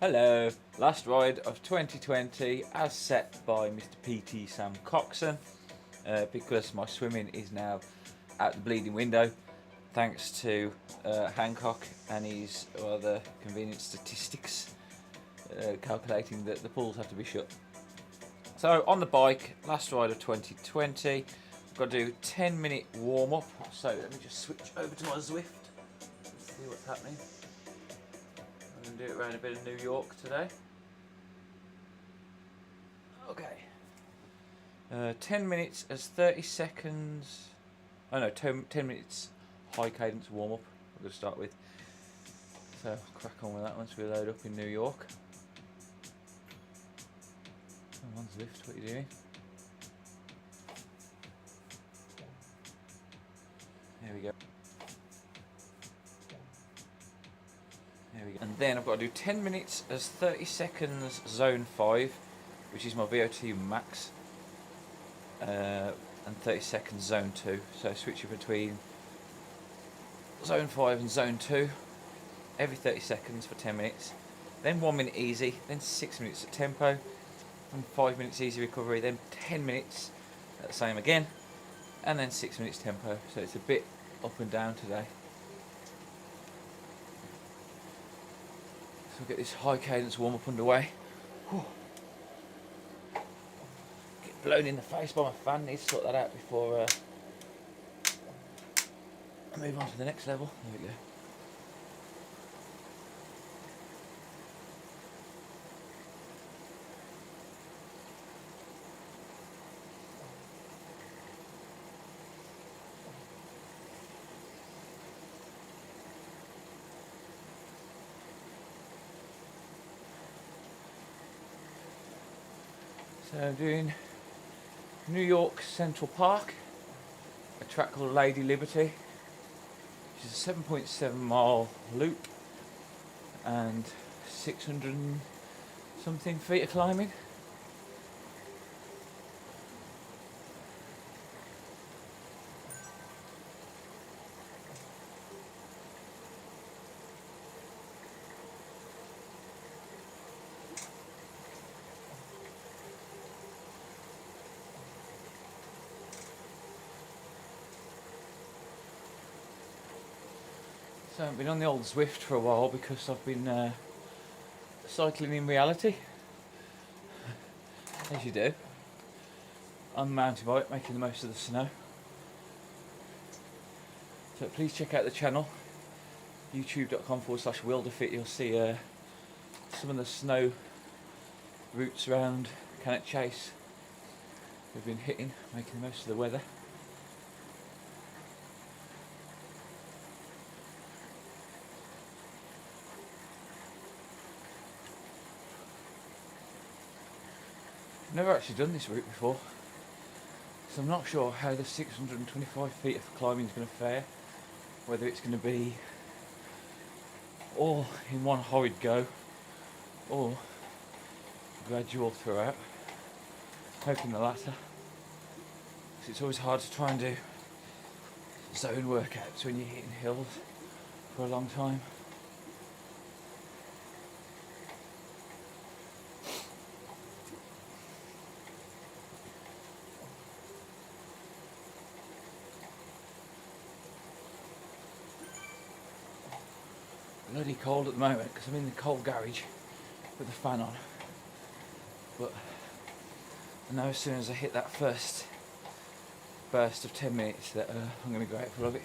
Hello, last ride of 2020 as set by Mr. PT Sam Coxon, because my swimming is now out the bleeding window thanks to Hancock and his rather convenient statistics calculating that the pools have to be shut. So on the bike, last ride of 2020, I've got to do 10-minute warm up, so let me just switch over to my Zwift and see what's happening. I'm going to do it around a bit of New York today. Okay. 10 minutes as 30 seconds. Oh no, 10 minutes high cadence warm up. We're going to start with. So I'll crack on with that once we load up in New York. Come on, Zwift, what are you doing? There we go. There we go. And then I've got to do 10 minutes as 30 seconds zone 5, which is my VO2 max, and 30 seconds zone 2. So switching between zone 5 and zone 2 every 30 seconds for 10 minutes. Then 1 minute easy, then 6 minutes at tempo, and 5 minutes easy recovery, then 10 minutes at the same again, and then 6 minutes tempo. So it's a bit up and down today. So we'll get this high cadence warm up underway. Whew. Get blown in the face by my fan, need to sort that out before I move on to the next level. There we go. So I'm doing New York Central Park, a track called Lady Liberty, which is a 7.7 mile loop and 600 and something feet of climbing. So I've been on the old Zwift for a while because I've been cycling in reality, as you do, on the mountain bike, making the most of the snow. So please check out the channel, youtube.com/wilderfit. You'll see some of the snow routes around Cannock Chase we've been hitting, making the most of the weather. Never actually done this route before, so I'm not sure how the 625 feet of climbing is going to fare, whether it's going to be all in one horrid go or gradual throughout. Hoping the latter, because it's always hard to try and do zone workouts when you're hitting hills for a long time. Bloody cold at the moment because I'm in the cold garage with the fan on, but I know as soon as I hit that first burst of 10 minutes that I'm going to be grateful of it.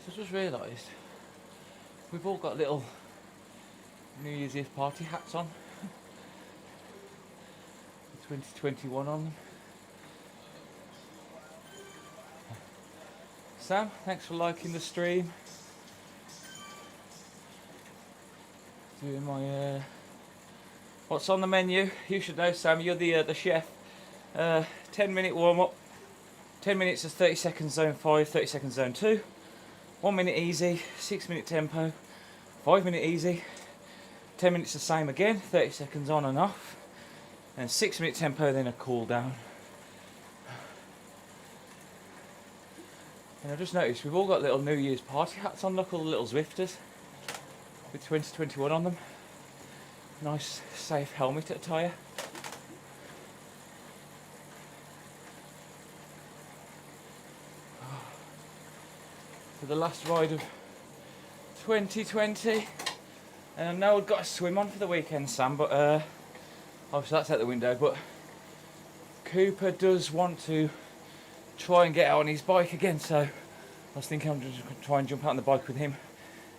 So I just realised we've all got little New Year's Eve party hats on. 2021 on them. Sam, thanks for liking the stream. Doing my what's on the menu? You should know, Sam. You're the chef. 10-minute warm up. 10 minutes is 30 seconds zone 5, 30 seconds zone 2. 1 minute easy, 6-minute tempo, 5-minute easy. 10 minutes the same again, 30 seconds on and off. And 6-minute tempo, then a cool down. And I've just noticed we've all got little New Year's party hats on. Look, all the little Zwifters with 2021 on them. Nice, safe helmet attire. For the last ride of 2020. And I know I've got a swim on for the weekend, Sam, but obviously that's out the window. But Cooper does want to try and get out on his bike again, so I was thinking I'm just going to try and jump out on the bike with him,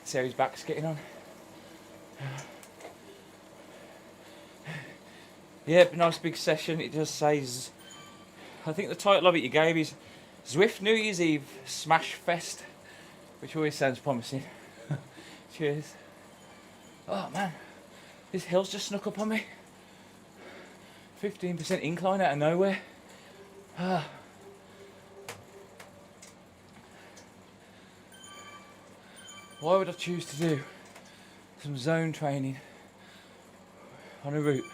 see how his back's getting on. Yeah, nice big session. It just says, I think the title of it you gave is Zwift New Year's Eve Smash Fest, which always sounds promising. Cheers. Oh man, this hill's just snuck up on me. 15% incline out of nowhere. Why would I choose to do some zone training on a route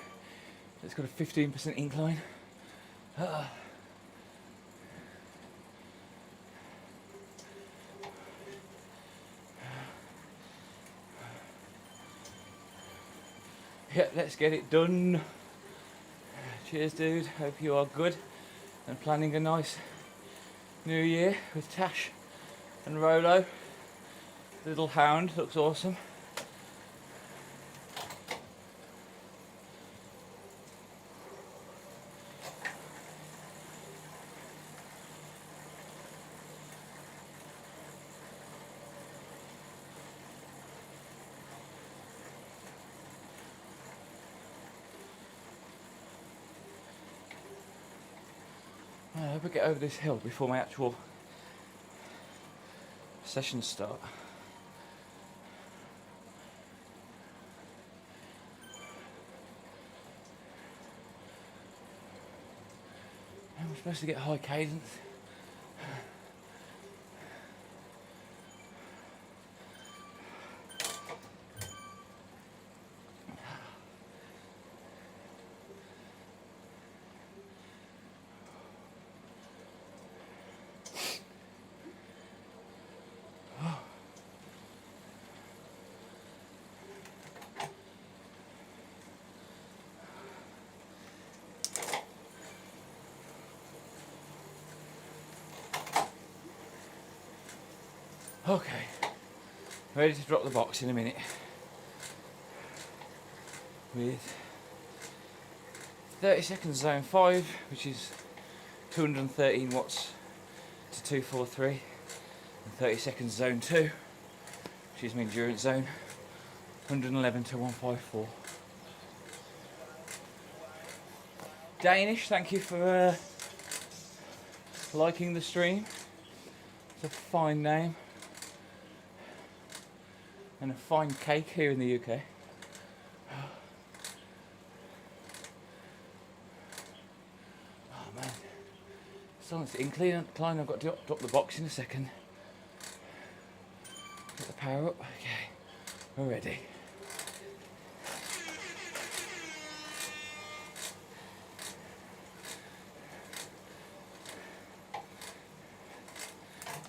that's got a 15% incline? Yeah, let's get it done. Cheers, dude. Hope you are good and planning a nice new year with Tash and Rolo. Little hound looks awesome. I hope I get over this hill before my actual sessions start. I'm supposed to get high cadence. Okay, ready to drop the box in a minute with 30 seconds zone 5, which is 213 watts to 243, and 30 seconds zone 2, which is my endurance zone, 111 to 154. Danish, thank you for liking the stream. It's a fine name. And a fine cake here in the UK. Oh man, it's on this incline. I've got to drop the box in a second. Get the power up. Okay, we're ready.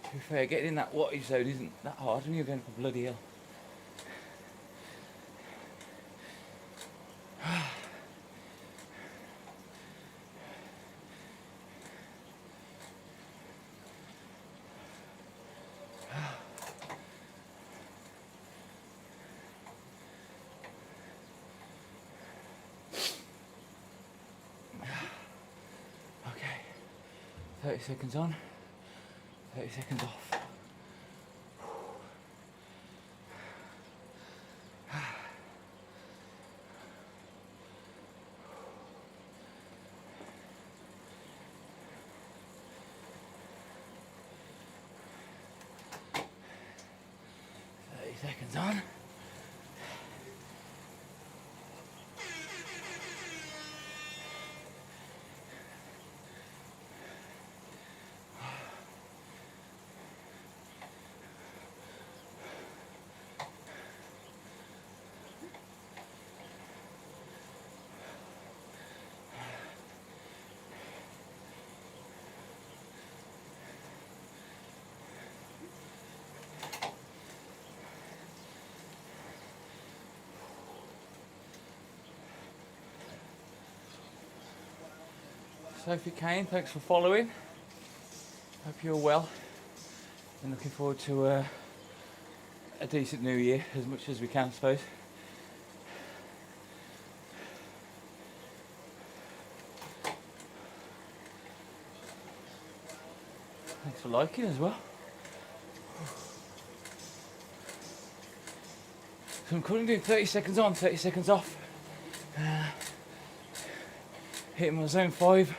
To be fair, getting in that wattage zone isn't that hard when you're going for bloody hill. Okay, 30 seconds on, 30 seconds off. seconds on. Sophie Kane, thanks for following. Hope you're well and looking forward to a decent new year as much as we can, I suppose. Thanks for liking as well. So I'm currently doing 30 seconds on, 30 seconds off. Hitting my zone 5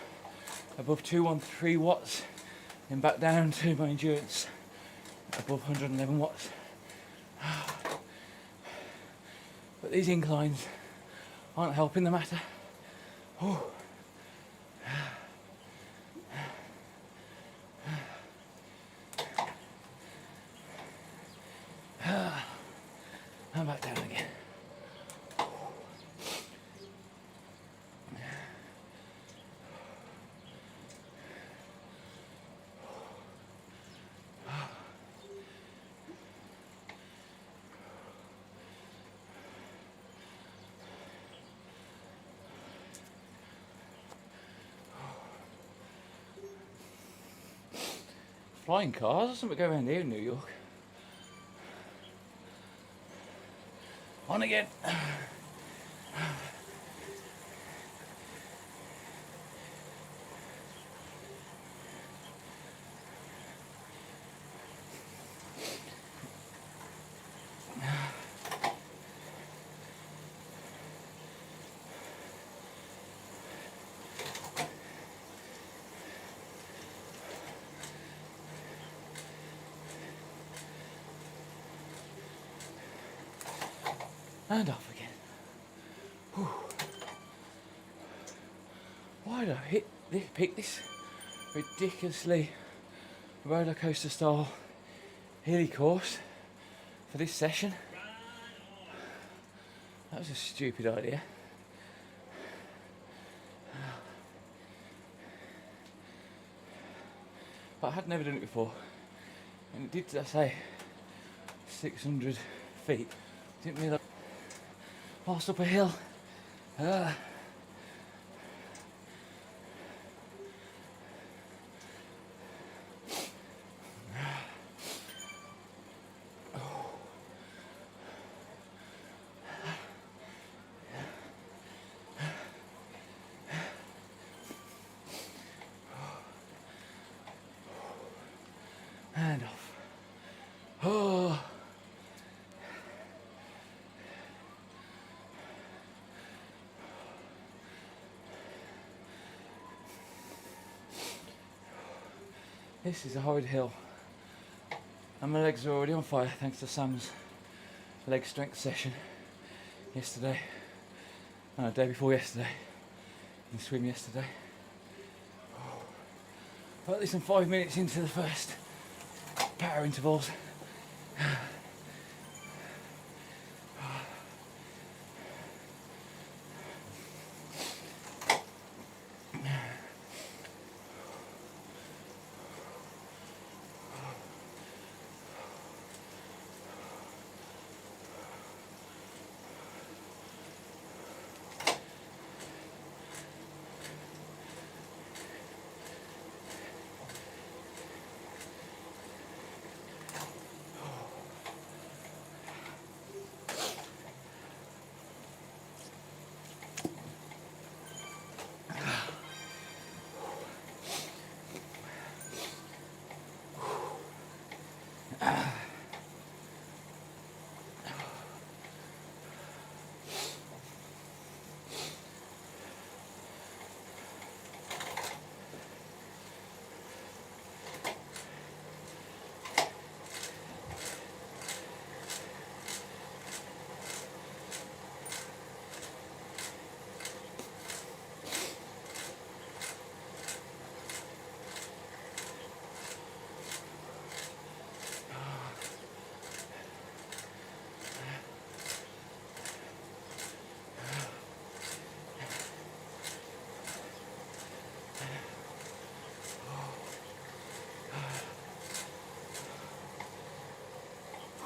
above 213 watts, then back down to my endurance above 111 watts. But these inclines aren't helping the matter. I'm back down again. Flying cars or something go around here in New York. On again. And off again. Whew. Why did I pick this ridiculously roller coaster style hilly course for this session? That was a stupid idea. But I had never done it before, and it did, I say, 600 feet. Didn't realise. Whilst up a hill. And off. Oh. This is a horrid hill, and my legs are already on fire thanks to Sam's leg strength session yesterday, no, the day before yesterday, and swim yesterday. At least I'm 5 minutes into the first power intervals.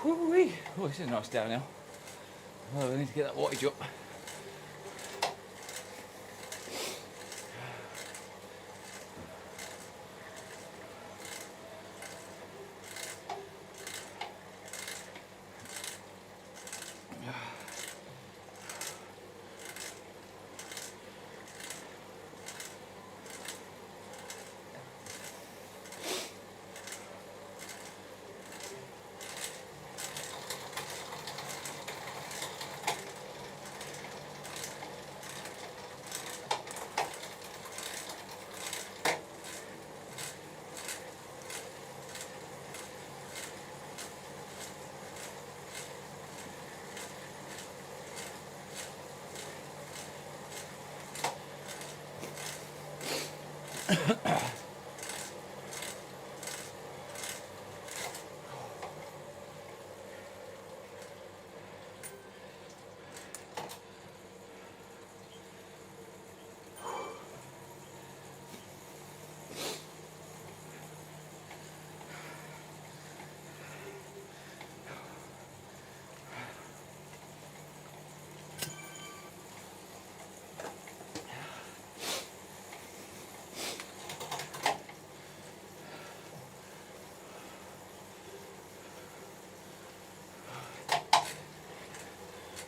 Woo-wee. Oh, this is a nice downhill. Oh, I need to get that wattage up.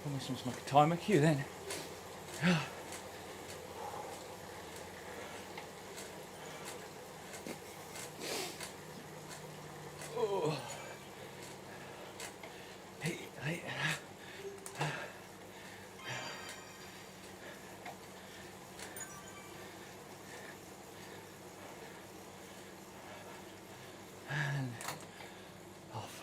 Almost must make a timer cue then. Oh. Hey, hey. And off.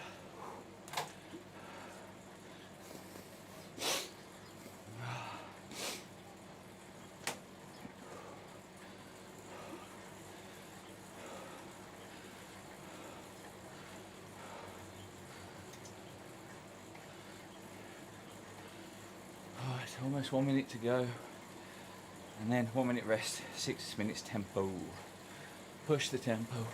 Alright, almost 1 minute to go. And then 1 minute rest, 6 minutes tempo. Push the tempo.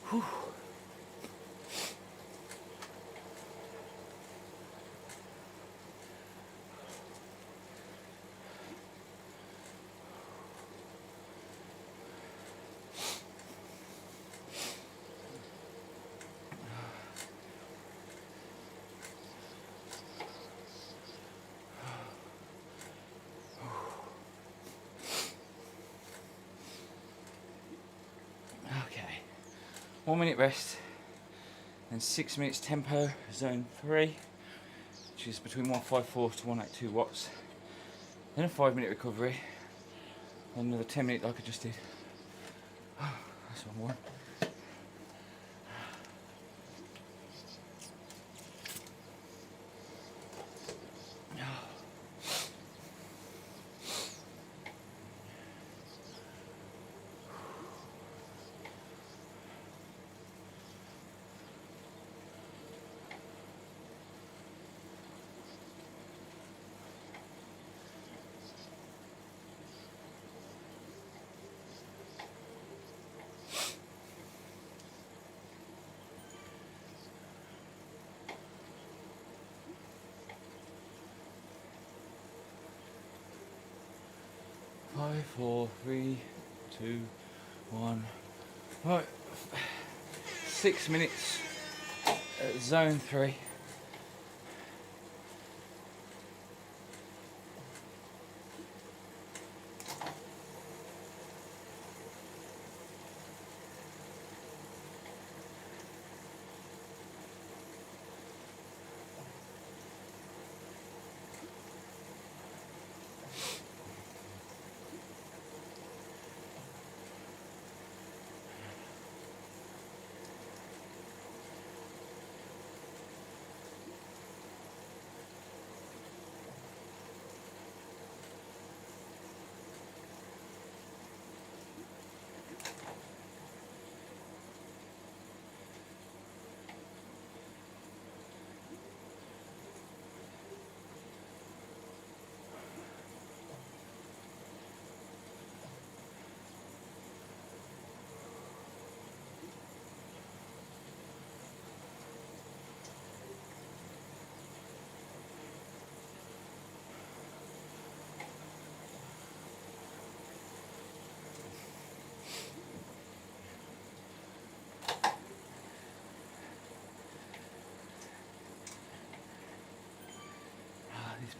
Whew. Okay, 1 minute rest, and 6 minutes tempo, zone 3, which is between 154 to 182 watts. Then a 5 minute recovery, and another 10 minute like I just did. That's one. Five, four, three, two, one. Right, 6 minutes at zone 3.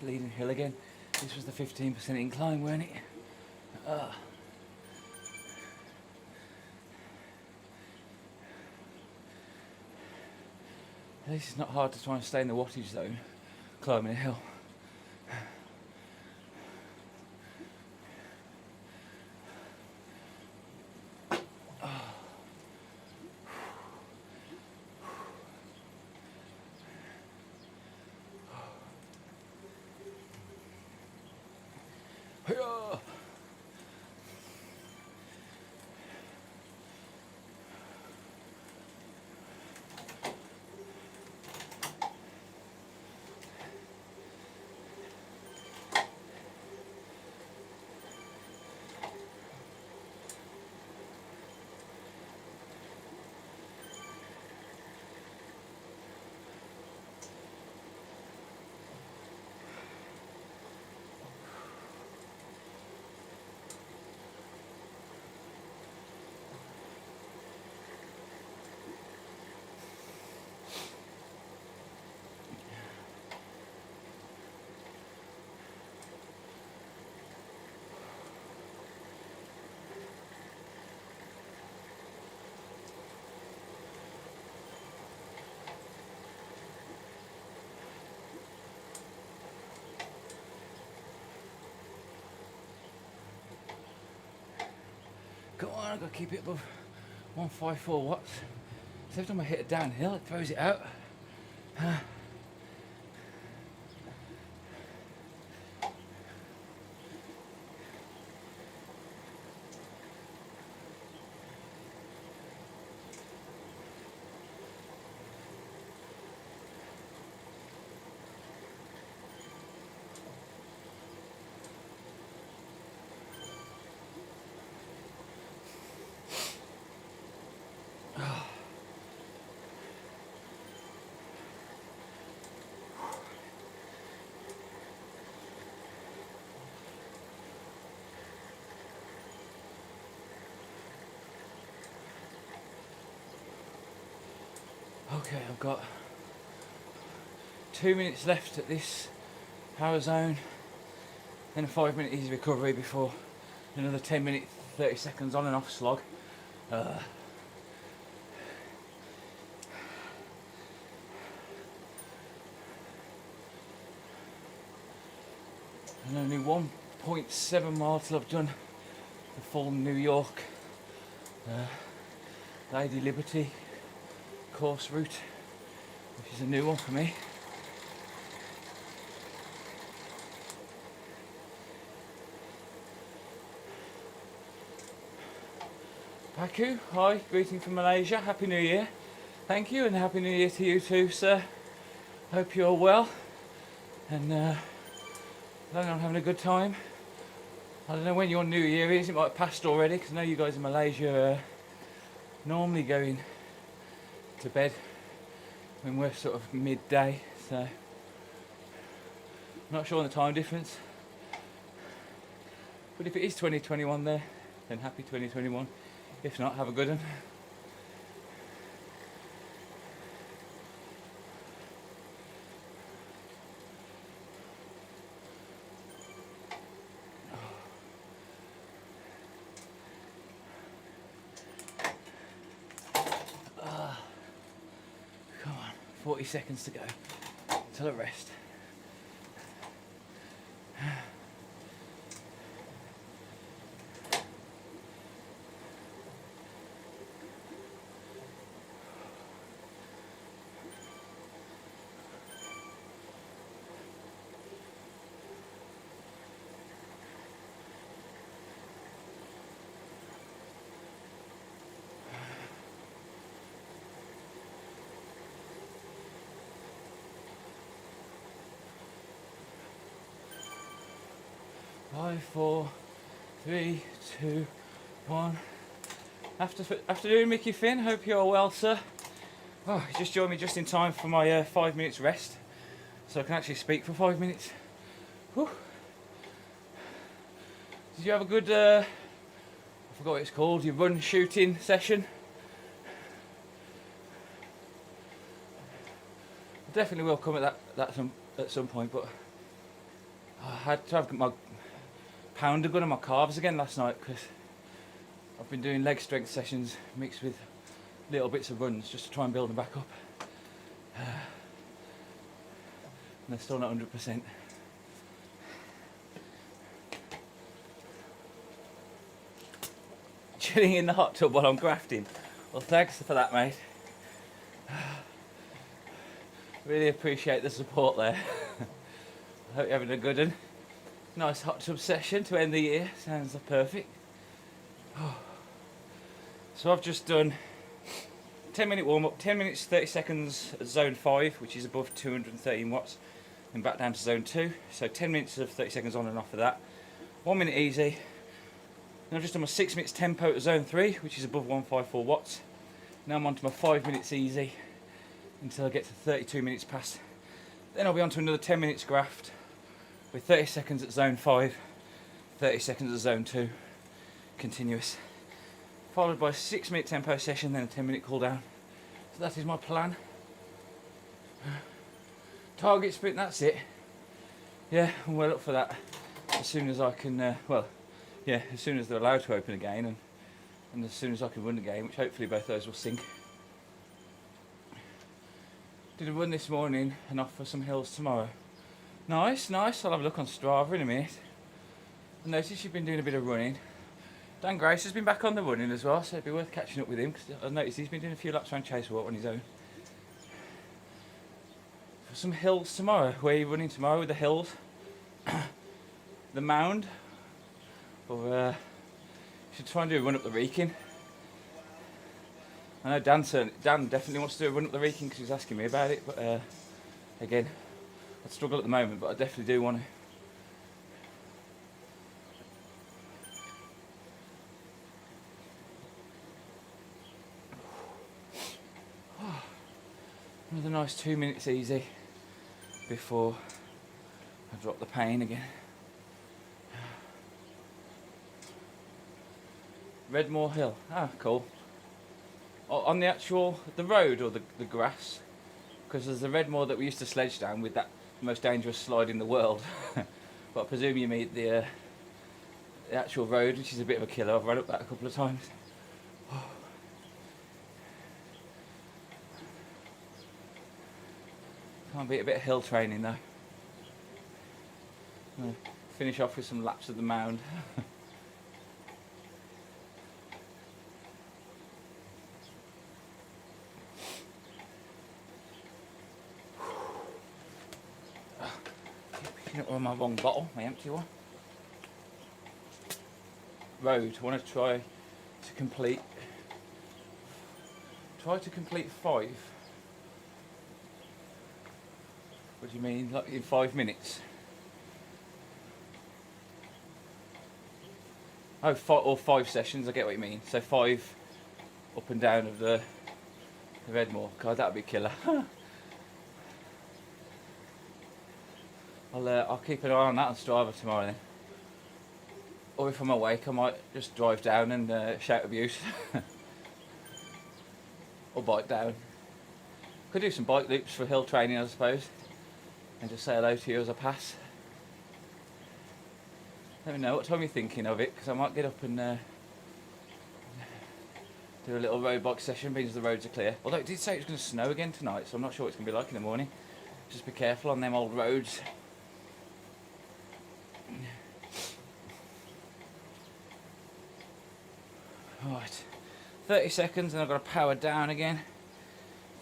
Bleeding hill again. This was the 15% incline, weren't it? At least it's not hard to try and stay in the wattage zone climbing a hill. Come on, I've got to keep it above 154 watts. So every time I hit a downhill, it throws it out. Okay, I've got 2 minutes left at this power zone, then a 5-minute easy recovery before another 10 minute 30 seconds on and off slog. And only 1.7 miles till I've done the full New York Lady Liberty course route, which is a new one for me. Paku, hi, greeting from Malaysia, Happy New Year. Thank you, and Happy New Year to you too, sir. Hope you're well and I'm having a good time. I don't know when your New Year is, it might have passed already, because I know you guys in Malaysia normally going to bed when we're sort of midday, so I'm not sure on the time difference. But if it is 2021 there, then happy 2021. If not, have a good one. Come on, 40 seconds to go until I rest. Five, 4, 3, 2, 1. Afternoon, Mickey Finn. Hope you're well, sir. Oh, you just joined me just in time for my 5 minutes rest, so I can actually speak for 5 minutes. Whew. Did you have a good, I forgot what it's called, your run shooting session? I definitely will come at that at some point, but I had to have my pounder gun on my calves again last night because I've been doing leg strength sessions mixed with little bits of runs just to try and build them back up. And they're still not 100%. Chilling in the hot tub while I'm grafting. Well, thanks for that, mate. Really appreciate the support there. I hope you're having a good one. Nice hot tub session to end the year. Sounds perfect. So I've just done 10-minute warm-up, 10 minutes 30 seconds at zone 5, which is above 213 watts, and back down to zone 2. So 10 minutes of 30 seconds on and off of that. 1 minute easy. Then I've just done my 6 minutes tempo at zone 3, which is above 154 watts. Now I'm on to my 5 minutes easy until I get to 32 minutes past. Then I'll be on to another 10 minutes graft with 30 seconds at zone 5, 30 seconds at zone 2, continuous. Followed by a 6 minute tempo session, then a 10-minute cool down. So that is my plan. Target sprint, that's it. Yeah, I'm well up for that. As soon as I can, as soon as they're allowed to open again, and as soon as I can run the game, which hopefully both those will sync. Did a run this morning and off for some hills tomorrow. Nice. I'll have a look on Strava in a minute. I noticed you've been doing a bit of running. Dan Grace has been back on the running as well, so it'd be worth catching up with him, because I've noticed he's been doing a few laps around Chase Walk on his own. For some hills tomorrow. Where are you running tomorrow with the hills? The Mound? Or you should try and do a run up the Wrekin. I know Dan definitely wants to do a run up the Wrekin because he's asking me about it, but again, I'd struggle at the moment, but I definitely do want to. Another nice 2 minutes easy before I drop the pain again. Redmore Hill, cool. On the road or the grass? Because there's the Redmore that we used to sledge down with, that most dangerous slide in the world. But I presume you mean the actual road, which is a bit of a killer. I've run up that a couple of times. Can't beat a bit of hill training though. Finish off with some laps of the Mound. Picking up on my wrong bottle, my empty one. Road, I want to try to complete 5. What do you mean, like in 5 minutes? Oh, 5 sessions, I get what you mean. So 5 up and down of the Redmore. God, that would be killer. I'll keep an eye on that on Strava tomorrow then. Or if I'm awake, I might just drive down and shout abuse. Or bike down. Could do some bike loops for hill training, I suppose. And just say hello to you as I pass. Let me know what time you're thinking of it, because I might get up and do a little road bike session, because the roads are clear. Although it did say it was going to snow again tonight, so I'm not sure what it's going to be like in the morning. Just be careful on them old roads. Right, 30 seconds and I've got to power down again.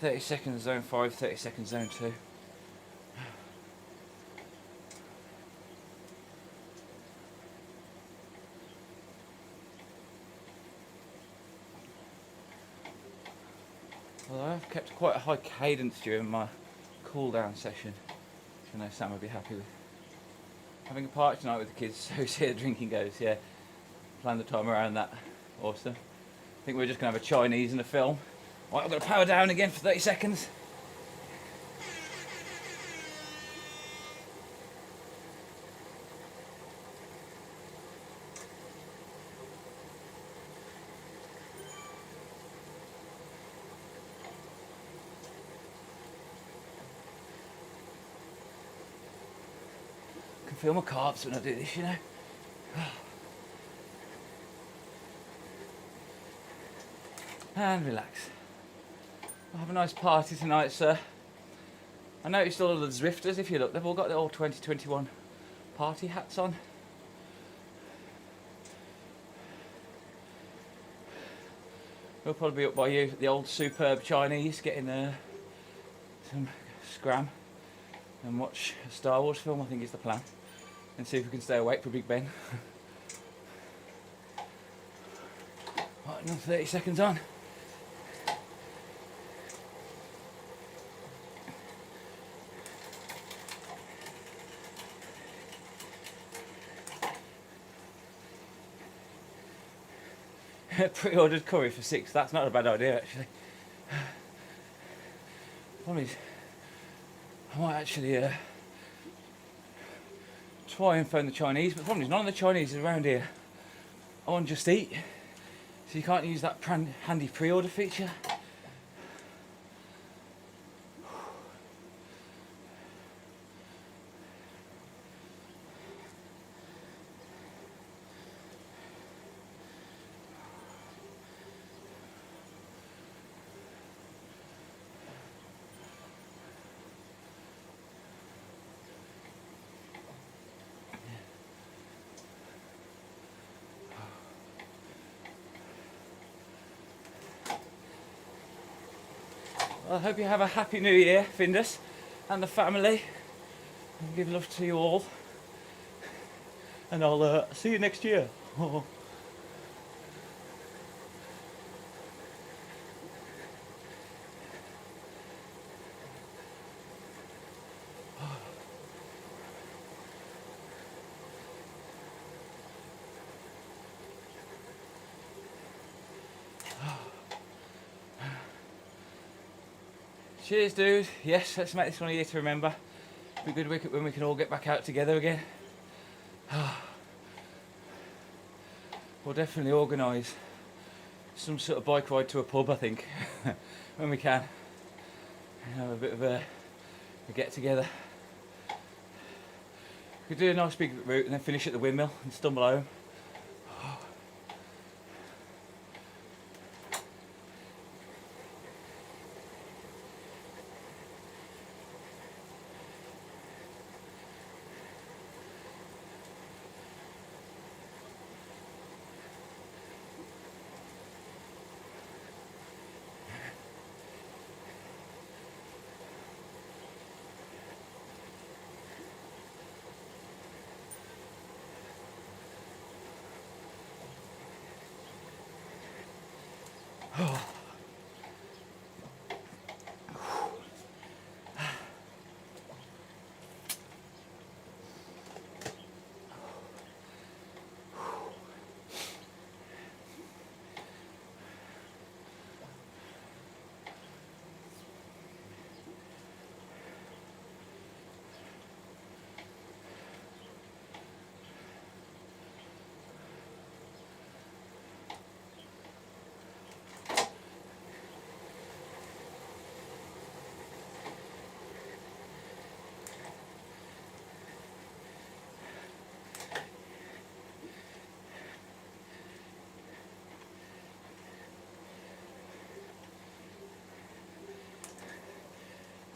30 seconds zone 5, 30 seconds zone 2. Well, I've kept quite a high cadence during my cool down session, which I know Sam would be happy with. Having a party tonight with the kids, so see how drinking goes, yeah. Plan the time around that. Awesome. I think we're just going to have a Chinese and a film. Right, I've got to power down again for 30 seconds. feel my calves when I do this, you know. And relax. We'll have a nice party tonight, sir. I noticed all of the Zwifters, if you look, they've all got their old 2021 party hats on. We'll probably be up by you, the old superb Chinese, getting some scram and watch a Star Wars film, I think is the plan. And see if we can stay awake for Big Ben. Right, another 30 seconds on. Pre-ordered curry for 6, that's not a bad idea actually. Problem is, I might actually try and phone the Chinese, but the problem is none of the Chinese around here are on Just Eat, so you can't use that handy pre-order feature. Well, I hope you have a happy new year, Findus, and the family. And give love to you all. And I'll see you next year. Cheers, dude. Yes, let's make this one a year to remember. Be good when we can all get back out together again. We'll definitely organise some sort of bike ride to a pub, I think, when we can. Have a bit of a get together. We could do a nice big route and then finish at the windmill and stumble home.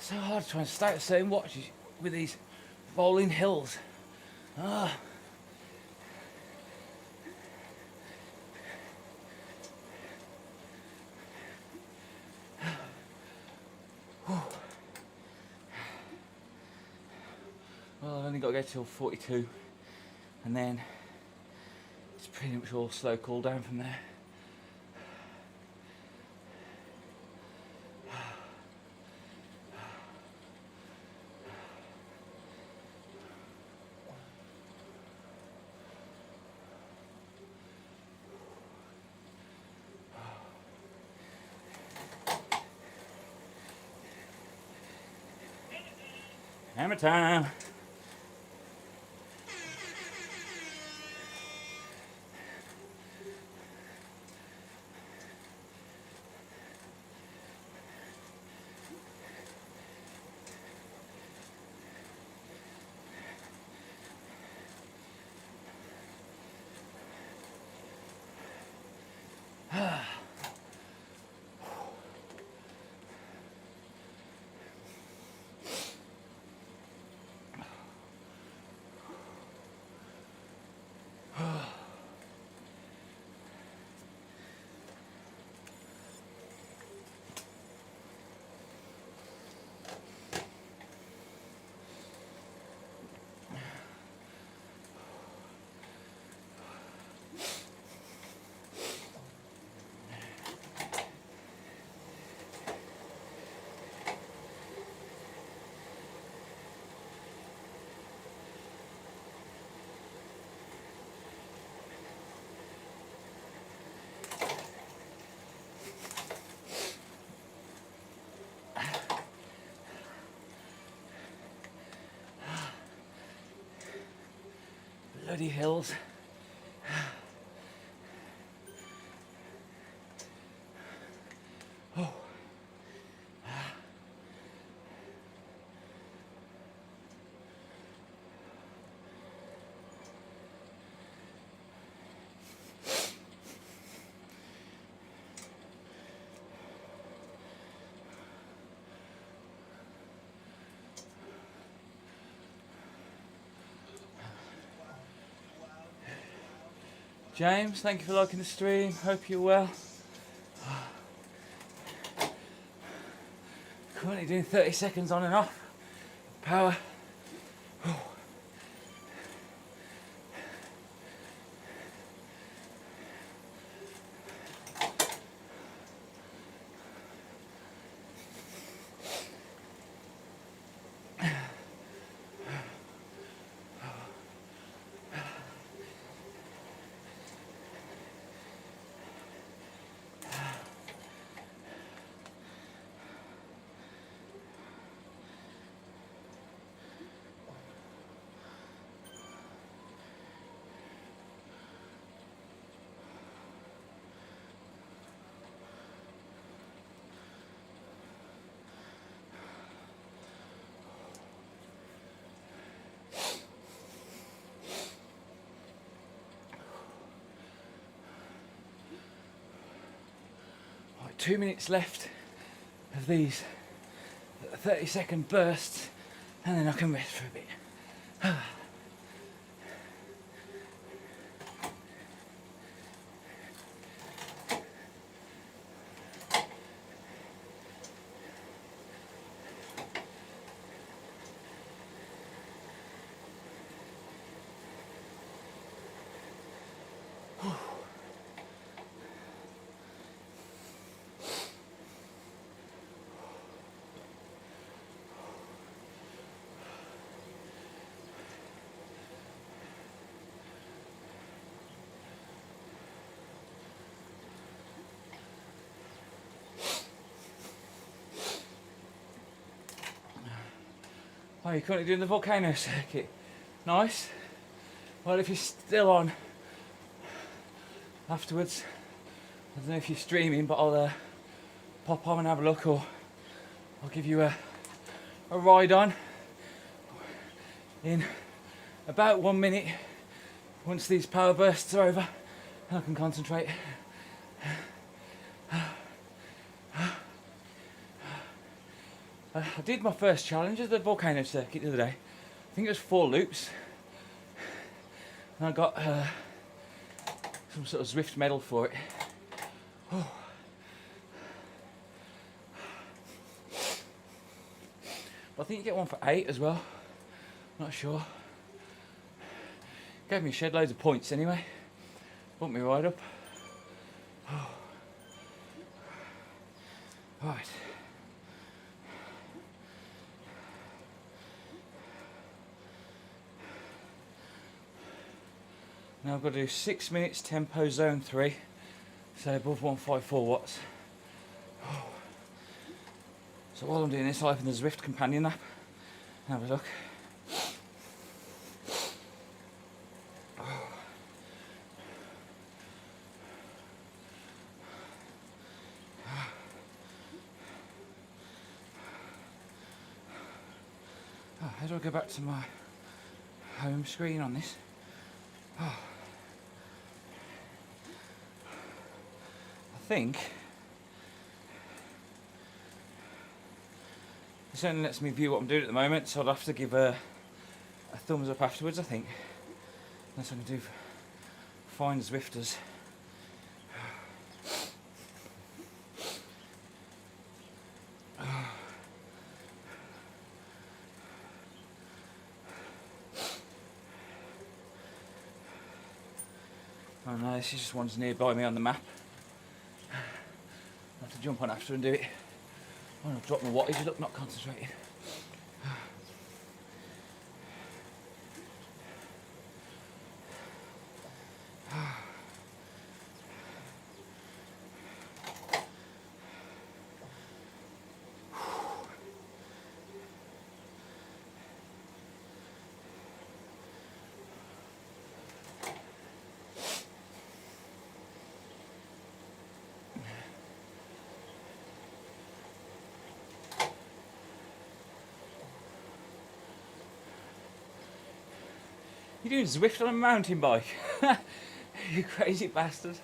So hard trying to stay at the same watch with these rolling hills. Ah. Well, I've only got to go till 42, and then it's pretty much all slow cool down from there. Hammer time. bloody hills. Oh. James, thank you for liking the stream. Hope you're well. Currently doing 30 seconds on and off. Power. Right, 2 minutes left of these 30-second bursts, and then I can rest for a bit. Oh, you're currently doing the volcano circuit. Nice. Well, if you're still on afterwards, I don't know if you're streaming, but I'll pop on and have a look, or I'll give you a ride on in about 1 minute once these power bursts are over, and I can concentrate. I did my first challenge of the volcano circuit the other day. I think it was 4 loops, and I got some sort of Zwift medal for it. Oh. But I think you get one for 8 as well. Not sure. Gave me a shed loads of points anyway. Bumped me right up. Oh. Right. Now I've got to do 6 minutes tempo zone 3, so above 154 watts. Oh. So while I'm doing this, I'll open the Zwift companion app and have a look. Oh, how do I go back to my home screen on this? Oh. I think this only lets me view what I'm doing at the moment, so I'll have to give a thumbs up afterwards, I think. That's what I can do. Find Zwifters. Oh no, this is just one's nearby me on the map. I'll have to jump on after and do it. Oh, I've dropped my wattage, look, not concentrating. You're doing Zwift on a mountain bike? You crazy bastard.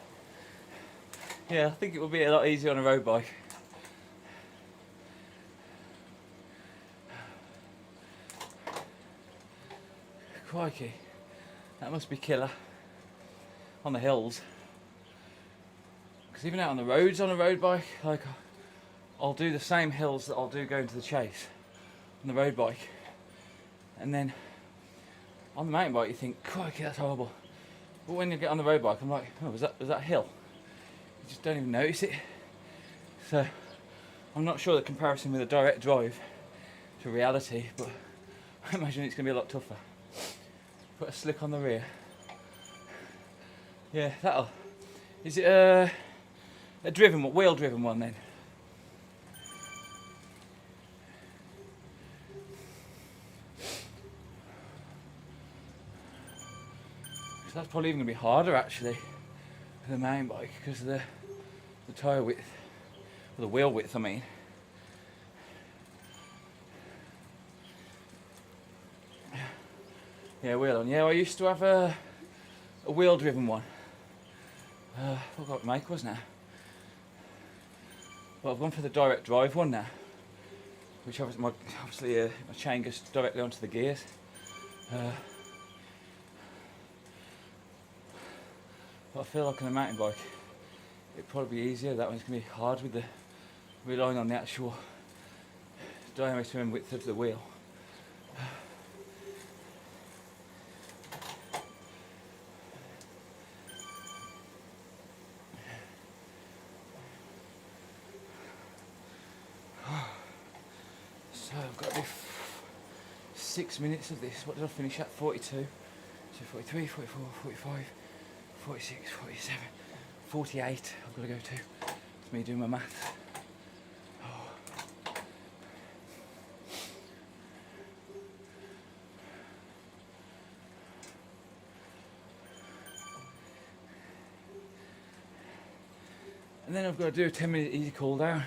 Yeah, I think it will be a lot easier on a road bike. Crikey, that must be killer on the hills. Because even out on the roads on a road bike, like I'll do the same hills that I'll do going to the chase on the road bike, and then on the mountain bike you think, crikey, that's horrible. But when you get on the road bike, I'm like, oh, was that a hill? You just don't even notice it. So I'm not sure the comparison with a direct drive to reality, but I imagine it's going to be a lot tougher. Put a slick on the rear. Yeah, that'll. Is it a driven one, wheel driven one then? So that's probably even going to be harder actually for the mountain bike because of the tyre width, or the wheel width I mean. Yeah, wheel on. Yeah, I used to have a wheel driven one. I forgot what make was now. But I've gone for the direct drive one now, which obviously my chain goes directly onto the gears. But I feel like on a mountain bike it'd probably be easier. That one's going to be hard with relying on the actual diameter and width of the wheel. So I've got to do 6 minutes of this. What did I finish at? 42. So 43, 44, 45, 46, 47, 48. I've got to go to. It's me doing my maths. And then I've got to do a 10-minute easy cool down,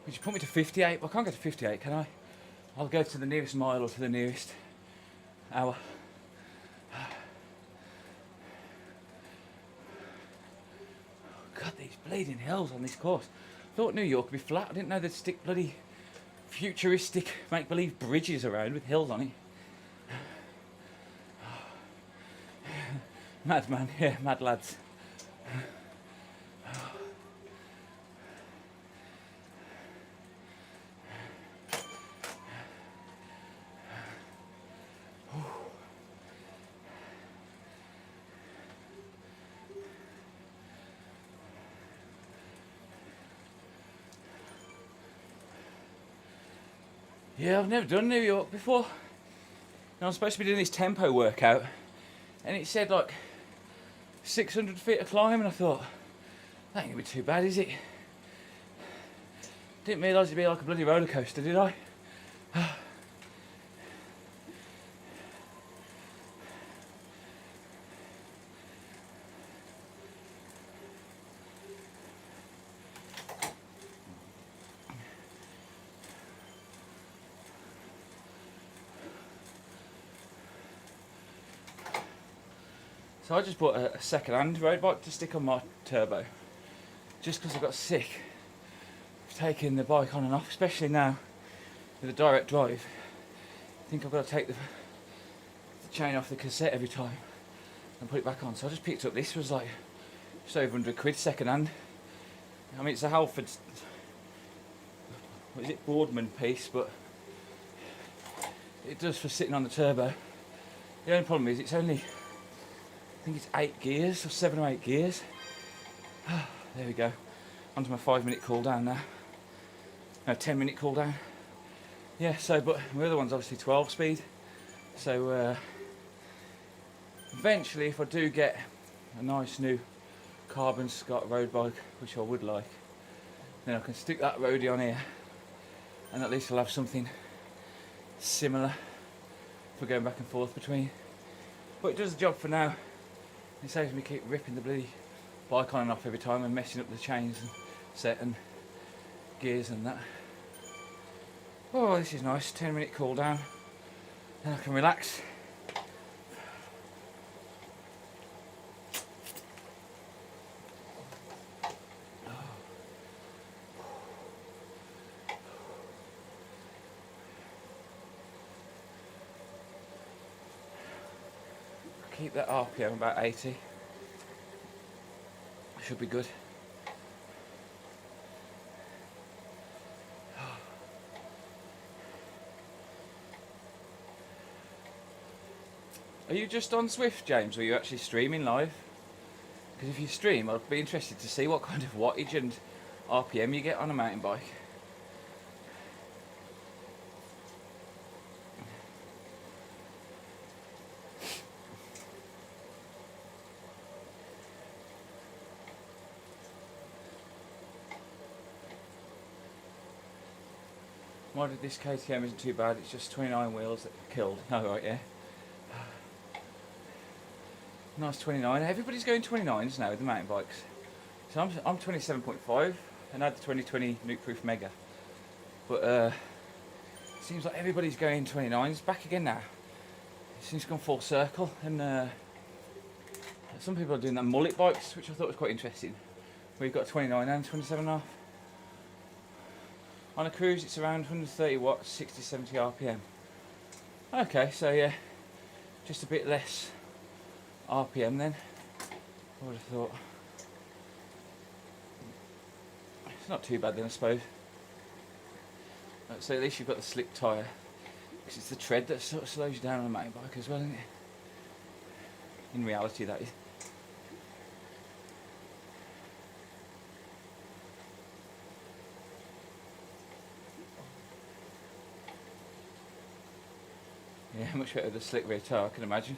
which put me to 58. Well, I can't go to 58, can I? I'll go to the nearest mile or to the nearest hour. God, these bleeding hills on this course. I thought New York would be flat. I didn't know they'd stick bloody futuristic make-believe bridges around with hills on it. Mad man, yeah, mad lads. Yeah, I've never done New York before. And I'm supposed to be doing this tempo workout, and it said like 600 feet of climb, and I thought, that ain't gonna be too bad, is it? Didn't realise it'd be like a bloody roller coaster, did I? So I just bought a second-hand road bike to stick on my turbo, just because I got sick of taking the bike on and off, especially now with a direct drive. I think I've got to take the chain off the cassette every time and put it back on. So I just picked up this. Was like just over 100 quid second-hand. I mean, it's a Halford, what is it, Boardman piece, but it does for sitting on the turbo. The only problem is it's only, I think it's 8 gears or 7 or 8 gears. There we go. Onto my 5-minute cool down now. No, 10-minute cool down. Yeah, so, but my other one's obviously 12 speed. So eventually, if I do get a nice new carbon Scott road bike, which I would like, then I can stick that roadie on here, and at least I'll have something similar for going back and forth between. But it does the job for now. It saves me keep ripping the bloody bike on and off every time and messing up the chains and set and gears and that. Oh, this is nice. 10-minute cool down. Then I can relax keep that RPM about 80. Should be good. Are you just on Zwift, James, or are you actually streaming live? Because if you stream, I'd be interested to see what kind of wattage and RPM you get on a mountain bike. Modded this KTM isn't too bad, it's just 29 wheels that are killed. Oh right, yeah. Nice 29. Everybody's going 29s now with the mountain bikes. So I'm 27.5 and I had the 2020 Nukeproof Mega. But it seems like everybody's going 29s back again now. It seems to come full circle, and some people are doing that mullet bikes, which I thought was quite interesting. Where you've got 29 and 27.5. On a cruise it's around 130 watts, 60-70 RPM. Okay, so yeah, just a bit less RPM then, I would have thought. It's not too bad then, I suppose. So at least you've got the slick tyre, because it's the tread that sort of slows you down on a mountain bike as well, isn't it? In reality, that is. Yeah, much better with the slick rear tyre, I can imagine.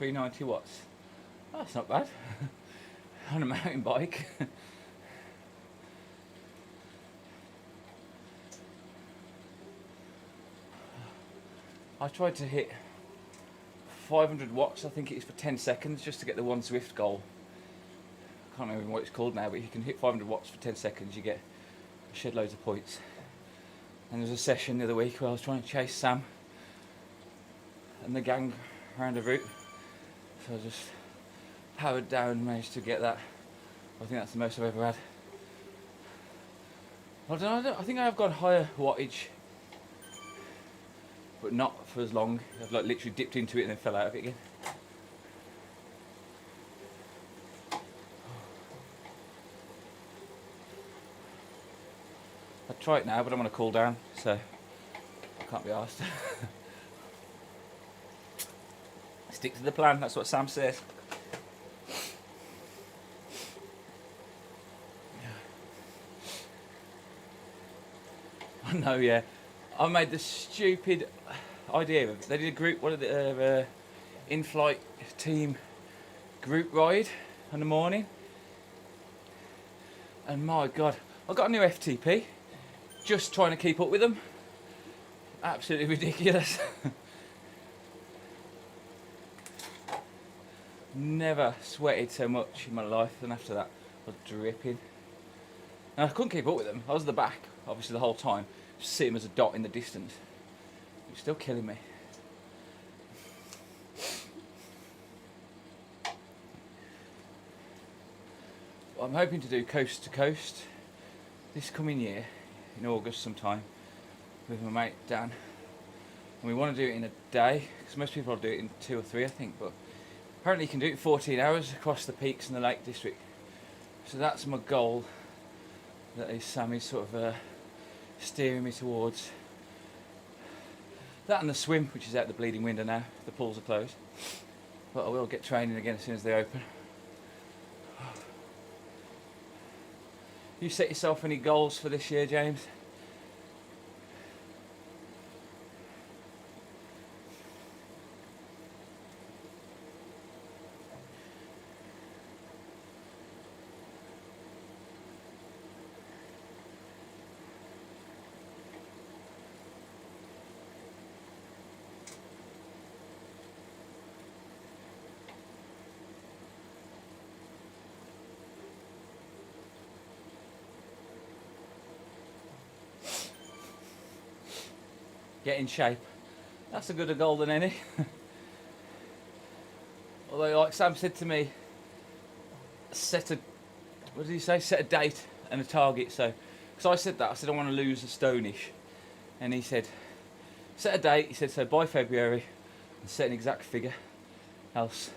$390 watts. Oh, that's not bad on a mountain bike. I tried to hit 500 watts, I think it is, for 10 seconds just to get the one Zwift goal. I can't remember what it's called now, but you can hit 500 watts for 10 seconds, you get shed loads of points. And there was a session the other week where I was trying to chase Sam and the gang around a route. So I just powered down and managed to get that. I think that's the most I've ever had. I don't know, I think I have gone higher wattage, but not for as long. I've like literally dipped into it and then fell out of it again. I'd try it now, but I'm on a cool down, so I can't be arsed. Stick to the plan, that's what Sam says. I know, yeah. I made the stupid idea of it. They did a group, one of the in-flight team group ride in the morning. And my God, I got a new FTP. Just trying to keep up with them. Absolutely ridiculous. Never sweated so much in my life, and after that I was dripping. And I couldn't keep up with them. I was at the back, obviously, the whole time. Just see them as a dot in the distance. It's still killing me. I'm hoping to do coast to coast this coming year, in August sometime, with my mate Dan. And we want to do it in a day, because most people will do it in 2 or 3, I think, but apparently you can do it in 14 hours across the peaks in the Lake District. So that's my goal, that is Sammy's sort of steering me towards. That and the swim, which is out the bleeding window now, the pools are closed. But I will get training again as soon as they open. You set yourself any goals for this year, James? get in shape. That's a good goal than any. Although, like Sam said to me, set a date and a target. So, because I said that, I said I want to lose a stone-ish, and he said, set a date. He said, so by February, and set an exact figure, else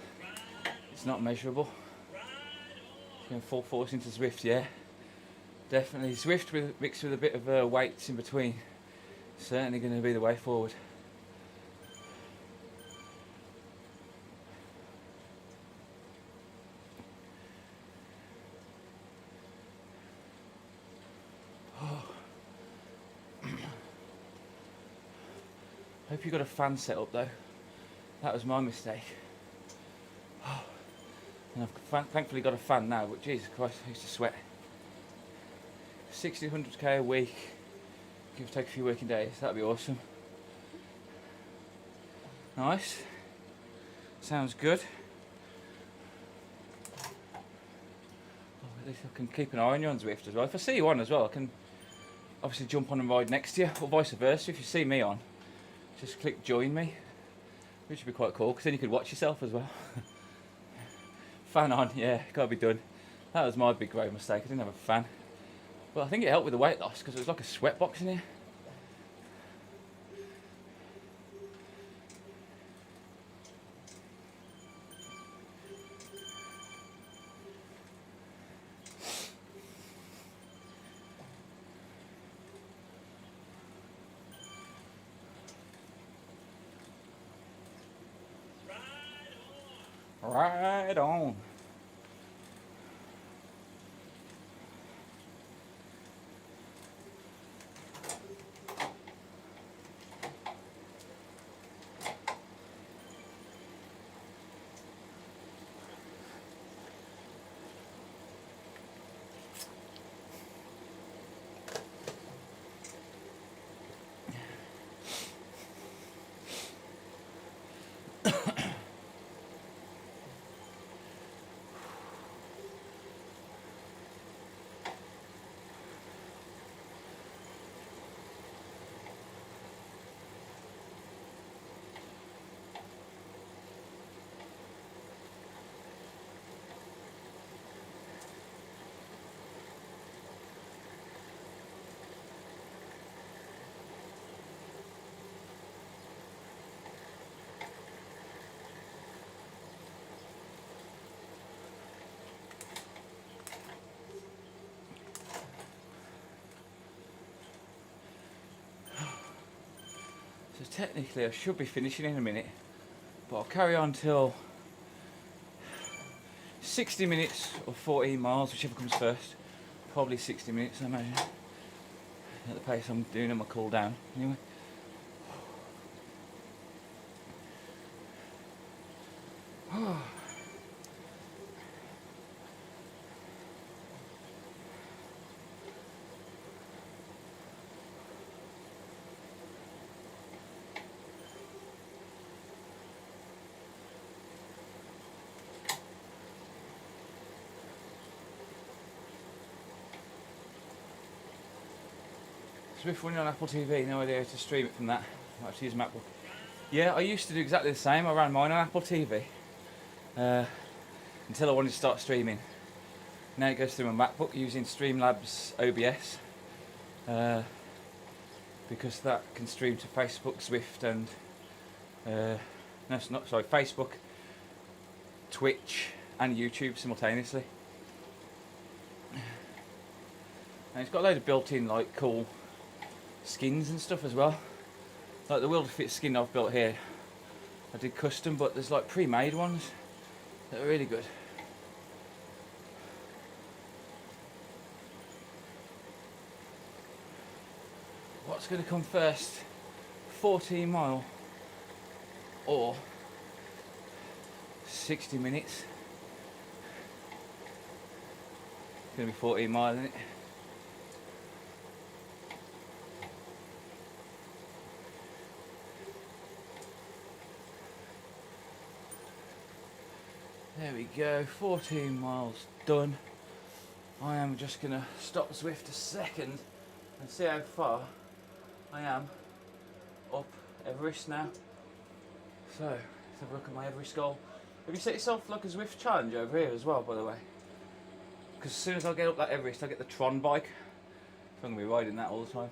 it's not measurable. Going full force into Zwift, yeah, definitely. Zwift mixed with a bit of weights in between, certainly going to be the way forward. Hope you got a fan set up though. That was my mistake. And I've thankfully got a fan now, but Jesus Christ, I used to sweat. 60, 100k a week, give or take a few working days, that'd be awesome. Nice. Sounds good. At least I can keep an eye on you on Zwift as well. If I see you on as well, I can obviously jump on and ride next to you, or vice versa. If you see me on, just click join me, which would be quite cool, because then you could watch yourself as well. Fan on, yeah, gotta be done. That was my big grave mistake, I didn't have a fan. But I think it helped with the weight loss, because it was like a sweat box in here. Right on. So technically I should be finishing in a minute, but I'll carry on till 60 minutes or 14 miles, whichever comes first. Probably 60 minutes, I imagine, at the pace I'm doing on my cool down. Anyway. Zwift running on Apple TV, no idea how to stream it from that. I have to use a MacBook. Yeah, I used to do exactly the same. I ran mine on Apple TV until I wanted to start streaming. Now it goes through my MacBook using Streamlabs OBS because that can stream to Facebook, Zwift, and Facebook, Twitch, and YouTube simultaneously. And it's got a load of built-in like cool skins and stuff as well. Like the Wilder Fit skin I've built here, I did custom, but there's like pre-made ones that are really good. What's going to come first? 14 mile or 60 minutes? It's going to be 14 miles, isn't it? There we go, 14 miles done. I am just going to stop Zwift a second and see how far I am up Everest now. So, let's have a look at my Everest goal. Have you set yourself like a Zwift challenge over here as well, by the way? Because as soon as I get up that Everest, I get the Tron bike. So I'm going to be riding that all the time.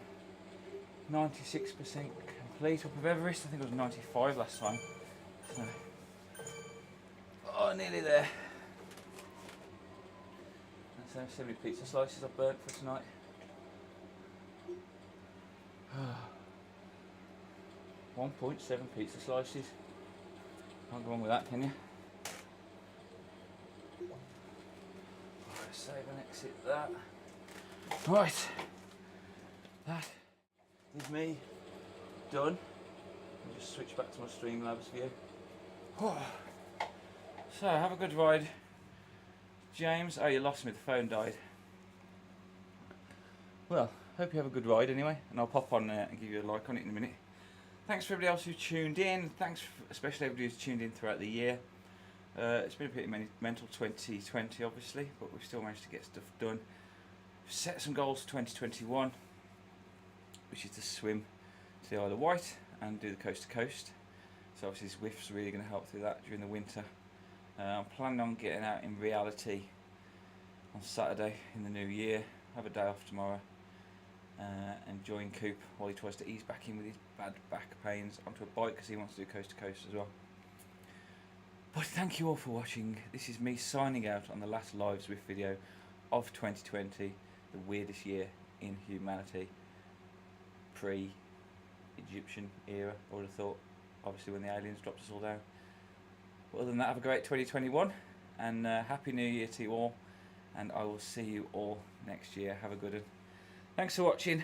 96% complete up of Everest. I think it was 95 last time. So, oh, nearly there. And so many pizza slices I've burnt for tonight. 1.7 pizza slices. Can't go wrong with that, can you? Save and exit that. Right, that is me done. I'll just switch back to my Streamlabs view. So, have a good ride. James, oh, you lost me, the phone died. Well, hope you have a good ride anyway, and I'll pop on and give you a like on it in a minute. Thanks for everybody else who tuned in. Thanks especially everybody who's tuned in throughout the year. It's been a pretty mental 2020 obviously, but we've still managed to get stuff done. We've set some goals for 2021, which is to swim to the Isle of Wight and do the coast to coast. So obviously Zwift's really going to help through that during the winter. I'm planning on getting out in reality on Saturday in the new year. Have a day off tomorrow and join Coop while he tries to ease back in with his bad back pains onto a bike because he wants to do coast to coast as well. But thank you all for watching. This is me signing out on the last live Zwift video of 2020, the weirdest year in humanity, pre-Egyptian era, I would have thought, obviously when the aliens dropped us all down. But other than that, have a great 2021 and Happy New Year to you all, and I will see you all next year. Have a good one. Thanks for watching.